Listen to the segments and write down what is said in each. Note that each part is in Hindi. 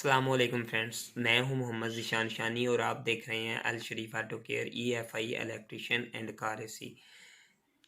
अस्सलामुअलैकुम फ्रेंड्स, मैं हूं मोहम्मद ज़ीशान शानी और आप देख रहे हैं Al Sharif auto care EFI electrician and car AC.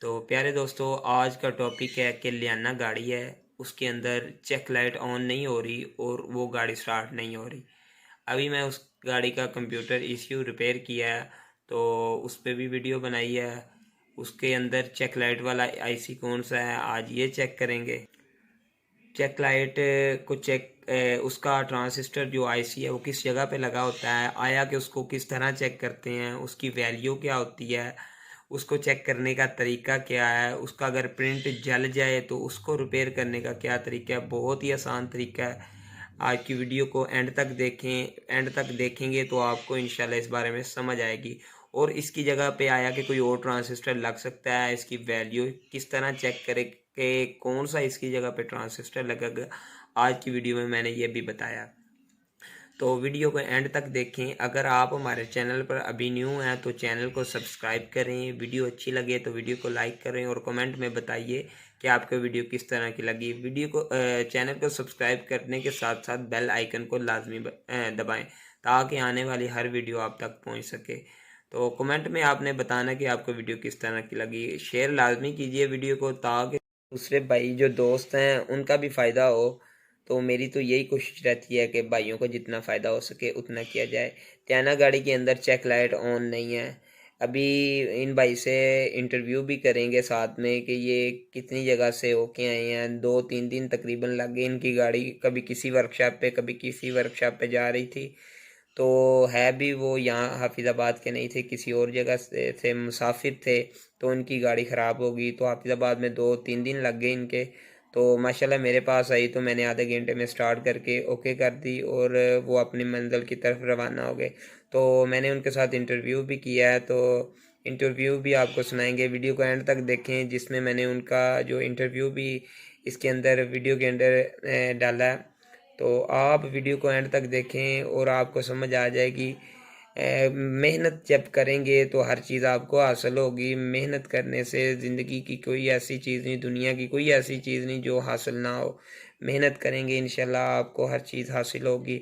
तो प्यारे दोस्तों, आज का टॉपिक है कि लियाना गाड़ी है, उसके अंदर चेक लाइट ऑन नहीं हो रही और वो गाड़ी स्टार्ट नहीं हो रही। अभी मैं उस गाड़ी का कंप्यूटर ECU रिपेयर किया है, तो उस पर भी वीडियो बनाई है। उसके अंदर चेक लाइट वाला IC कौन सा है, आज ये चेक करेंगे। चेक लाइट को उसका ट्रांजिस्टर जो IC है वो किस जगह पे लगा होता है, आया कि उसको किस तरह चेक करते हैं, उसकी वैल्यू क्या होती है, उसको चेक करने का तरीका क्या है, उसका अगर प्रिंट जल जाए तो उसको रिपेयर करने का क्या तरीका है। बहुत ही आसान तरीका है। आज की वीडियो को एंड तक देखें। एंड तक देखेंगे तो आपको इंशाल्लाह इस बारे में समझ आएगी। और इसकी जगह पे आया कि कोई और ट्रांजिस्टर लग सकता है, इसकी वैल्यू किस तरह चेक करें कि कौन सा इसकी जगह पे ट्रांजिस्टर लगेगा। आज की वीडियो में मैंने ये भी बताया, तो वीडियो को एंड तक देखें। अगर आप हमारे चैनल पर अभी न्यू हैं तो चैनल को सब्सक्राइब करें। वीडियो अच्छी लगे तो वीडियो को लाइक करें और कमेंट में बताइए कि आपको वीडियो किस तरह की लगी। चैनल को सब्सक्राइब करने के साथ साथ बेल आइकन को लाजमी दबाएं ताकि आने वाली हर वीडियो आप तक पहुंच सके। तो कमेंट में आपने बताना कि आपको वीडियो किस तरह की लगी। शेयर लाजमी कीजिए वीडियो को ताकि दूसरे भाई जो दोस्त हैं उनका भी फ़ायदा हो। तो मेरी तो यही कोशिश रहती है कि भाइयों को जितना फ़ायदा हो सके उतना किया जाए। त्याना गाड़ी के अंदर चेक लाइट ऑन नहीं है। अभी इन भाई से इंटरव्यू भी करेंगे साथ में कि ये कितनी जगह से होके आए हैं। 2-3 दिन तकरीबन लग गए इनकी गाड़ी कभी किसी वर्कशॉप पे कभी किसी वर्कशॉप पे जा रही थी। तो है भी वो यहाँ हाफिज़ाबाद के नहीं थे, किसी और जगह से थे, मुसाफिर थे। तो उनकी गाड़ी ख़राब हो गई तो हाफिज़ाबाद में 2-3 दिन लग गए इनके। तो माशाल्लाह मेरे पास आई तो मैंने आधे घंटे में स्टार्ट करके ओके कर दी और वो अपनी मंजिल की तरफ रवाना हो गए। तो मैंने उनके साथ इंटरव्यू भी किया है, तो इंटरव्यू भी आपको सुनाएंगे। वीडियो को एंड तक देखें जिसमें मैंने उनका जो इंटरव्यू भी इसके अंदर वीडियो के अंदर डाला है। तो आप वीडियो को एंड तक देखें और आपको समझ आ जाएगी। मेहनत जब करेंगे तो हर चीज़ आपको हासिल होगी। मेहनत करने से ज़िंदगी की कोई ऐसी चीज़ नहीं, दुनिया की कोई ऐसी चीज़ नहीं जो हासिल ना हो। मेहनत करेंगे इंशाल्लाह आपको हर चीज़ हासिल होगी।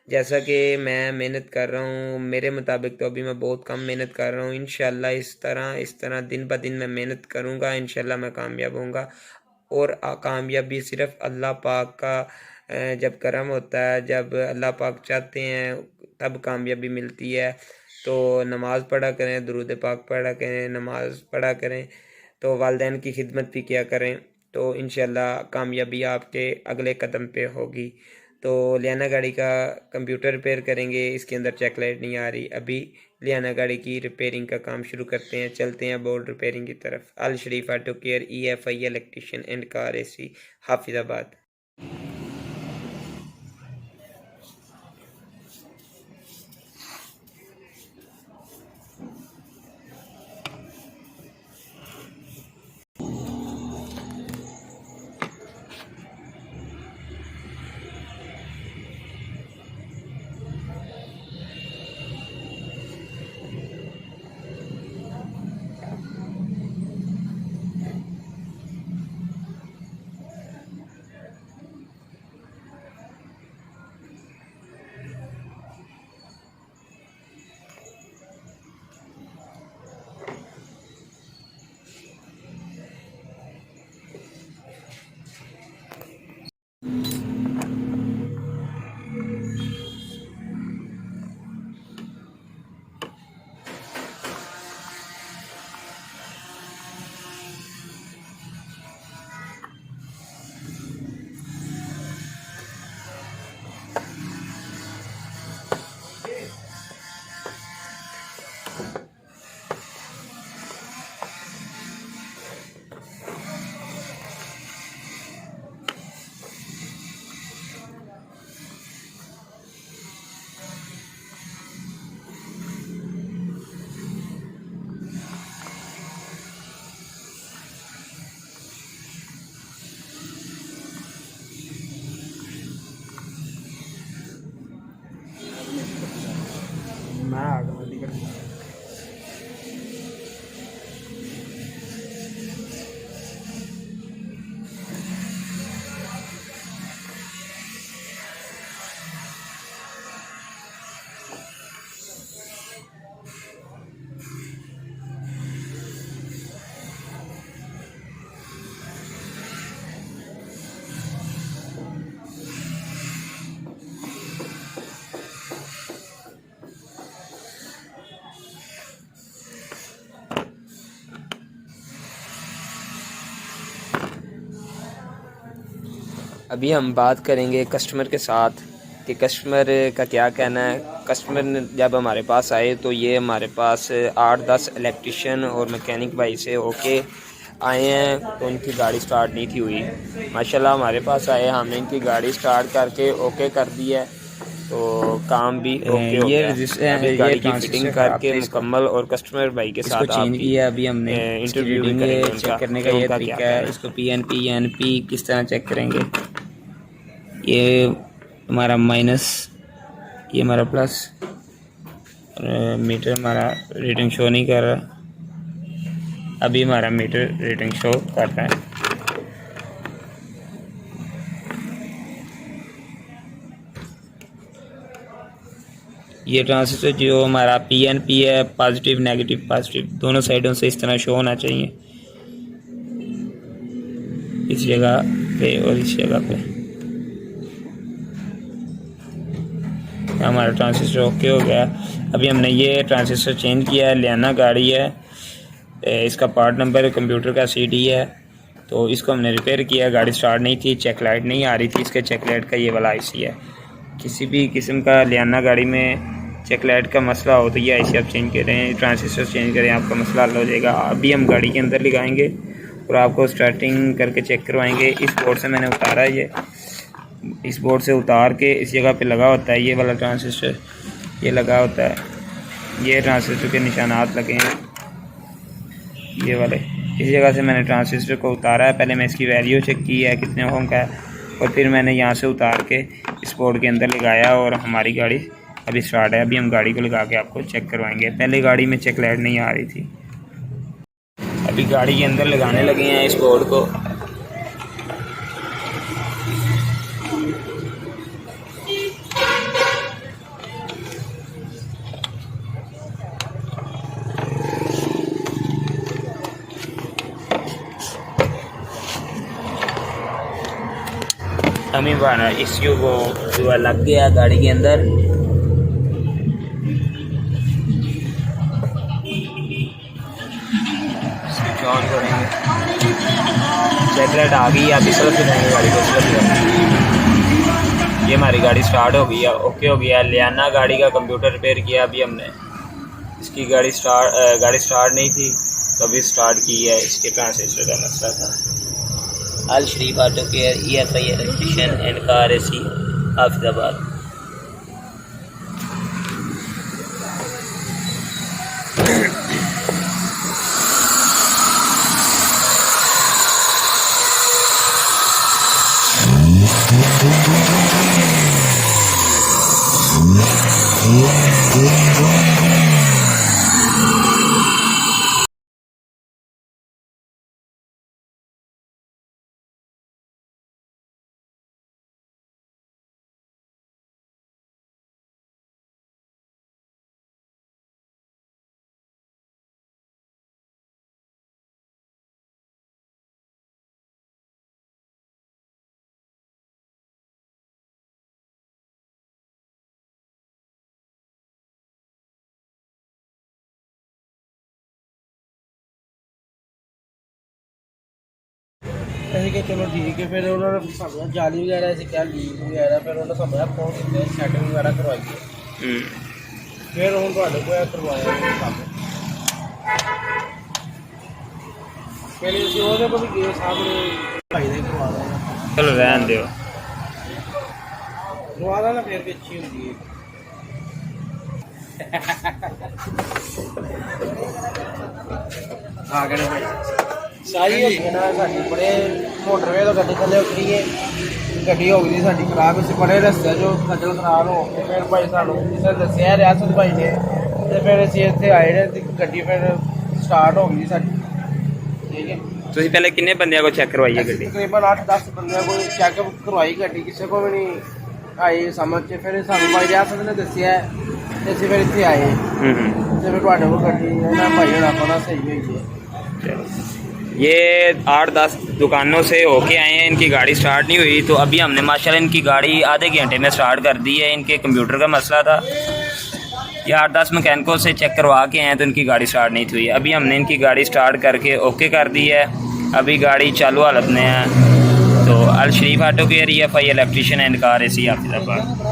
जैसा कि मैं मेहनत कर रहा हूँ, मेरे मुताबिक तो अभी मैं बहुत कम मेहनत कर रहा हूँ। इंशाल्लाह इस तरह दिन ब दिन मैं मेहनत करूँगा, इंशाल्लाह मैं कामयाब होऊंगा। और कामयाबी सिर्फ अल्लाह पाक का जब करम होता है, जब अल्लाह पाक चाहते हैं तब कामयाबी मिलती है। तो नमाज़ पढ़ा करें, दुरूद पाक पढ़ा करें, नमाज़ पढ़ा करें, तो वालिदैन की खिदमत भी किया करें। तो इंशाल्लाह कामयाबी आपके अगले कदम पे होगी। तो लियाना गाड़ी का कंप्यूटर रिपेयर करेंगे, इसके अंदर चेक लाइट नहीं आ रही। अभी लियाना गाड़ी की रिपेयरिंग का काम शुरू करते हैं, चलते हैं बोर्ड रिपेयरिंग की तरफ। Al Sharif auto care EFI electrician and car AC, Hafizabad. मैं ऑटोमेटिक अभी हम बात करेंगे कस्टमर के साथ कि कस्टमर का क्या कहना है। कस्टमर ने जब हमारे पास आए तो ये हमारे पास 8-10 इलेक्ट्रिशियन और मैकेनिक भाई से ओके आए हैं, तो इनकी गाड़ी स्टार्ट नहीं थी हुई। माशाल्लाह हमारे पास आए, हमने इनकी गाड़ी स्टार्ट करके ओके कर दी है, तो काम भी ओके हो गया। अभी गाड़ी की फिटिंग करके मुकम्मल और कस्टमर भाई के साथ चेंज किया। अभी हमने इंटरव्यू चेक करने का ये तरीका है। इसको PNP NP किस तरह चेक करेंगे। ये हमारा माइनस, ये हमारा प्लस, और मीटर हमारा रीडिंग शो नहीं कर रहा। अभी हमारा मीटर रीडिंग शो कर रहा है। ये ट्रांजिस्टर जो हमारा PNP है, पॉजिटिव नेगेटिव पॉजिटिव दोनों साइडों से इस तरह शो होना चाहिए, इस जगह पे और इस जगह पे। हमारा ट्रांजिस्टर ओके हो गया। अभी हमने ये ट्रांजिस्टर चेंज किया है। लियाना गाड़ी है, इसका पार्ट नंबर कंप्यूटर का CD है, तो इसको हमने रिपेयर किया। गाड़ी स्टार्ट नहीं थी, चेक लाइट नहीं आ रही थी। इसके चेक लाइट का ये वाला IC है। किसी भी किस्म का लियाना गाड़ी में चेक लाइट का मसला हो तो ये IC आप चेंज करें, ट्रांजिस्टर चेंज करें, आपका मसला हल हो जाएगा। अभी हम गाड़ी के अंदर लगाएंगे और आपको स्टार्टिंग करके चेक करवाएंगे। इस बोर्ड से मैंने उतारा है, ये इस बोर्ड से उतार के इस जगह पे लगा होता है ये वाला ट्रांजिस्टर, ये लगा होता है। ये ट्रांजिस्टर के निशानात लगे हैं ये वाले। इस जगह से मैंने ट्रांजिस्टर को उतारा है। पहले मैं इसकी वैल्यू चेक की है कितने ओम का है, और फिर मैंने यहाँ से उतार के इस बोर्ड के अंदर लगाया और हमारी गाड़ी अभी स्टार्ट है। अभी हम गाड़ी को लगा के आपको चेक करवाएंगे। पहले गाड़ी में चेक लाइट नहीं आ रही थी। अभी गाड़ी के अंदर लगाने लगे हैं इस बोर्ड को। हमें बाना इश्यू को जो लग गया गाड़ी के अंदर। स्विच ऑन करेंगे, चेक लाइट आ गई। अभी सिर्फ जाएंगे गाड़ी को ये हमारी गाड़ी स्टार्ट हो गई है, ओके हो गया। लियाना गाड़ी का कंप्यूटर रिपेयर किया। अभी हमने इसकी गाड़ी स्टार्ट नहीं थी तो अभी स्टार्ट की है। इसके ट्रांजिस्टर का मसला था। Al Sharif auto care EFI electrician and car AC Hafizabad. ऐसे कि चलो ठीक है। फिर उन्होंने समझा जाली वगैरह ऐसे क्या लीक वगैरह, फिर उन्होंने समझा फोन सेटिंग वगैरह करवाई। फिर हम करवाया काम। पहले उसी को भी गए सामने भाई ने करवा देना। चलो रहने दो, करवा देना फिर भी अच्छी होती है। हाँ कहने भाई सारी हो ना साड़ी बड़े मोटरवे तो गड्डी थले उतरी है। गड्डी हो गई साड़ी खराब, इस बड़े रस्ते जो खजल खराब हो गए। फिर भाई सानू किसी दसिया रियासत भाई ने, तो फिर असीं इत्थे आए ने। गड्डी फिर स्टार्ट हो गई साड़ी। ठीक है, ਤੁਸੀਂ ਪਹਿਲੇ ਕਿੰਨੇ ਬੰਦਿਆਂ को चेक करवाई है गड्डी? तकरीबन 8-10 बंदे को चेकअप करवाई गड्डी, किसी को भी नहीं आई समझ च। फिर सानू भाई रियासत ने दसिया ते असीं फिर इत्थे आए ते फिर तुहाडे कोल गड्डी ना भाई होना पता सही हुई है। ये 8-10 दुकानों से होके आए हैं, इनकी गाड़ी स्टार्ट नहीं हुई। तो अभी हमने माशाल्लाह इनकी गाड़ी आधे घंटे में स्टार्ट कर दी है। इनके कंप्यूटर का मसला था। ये 8-10 मैकेनिकों से चेक करवा के आए तो इनकी गाड़ी स्टार्ट नहीं हुई। अभी हमने इनकी गाड़ी स्टार्ट करके ओके कर दी है। अभी गाड़ी चालू हालत में है। तो Al Sharif auto care EFI electrician and car AC Hafizabad.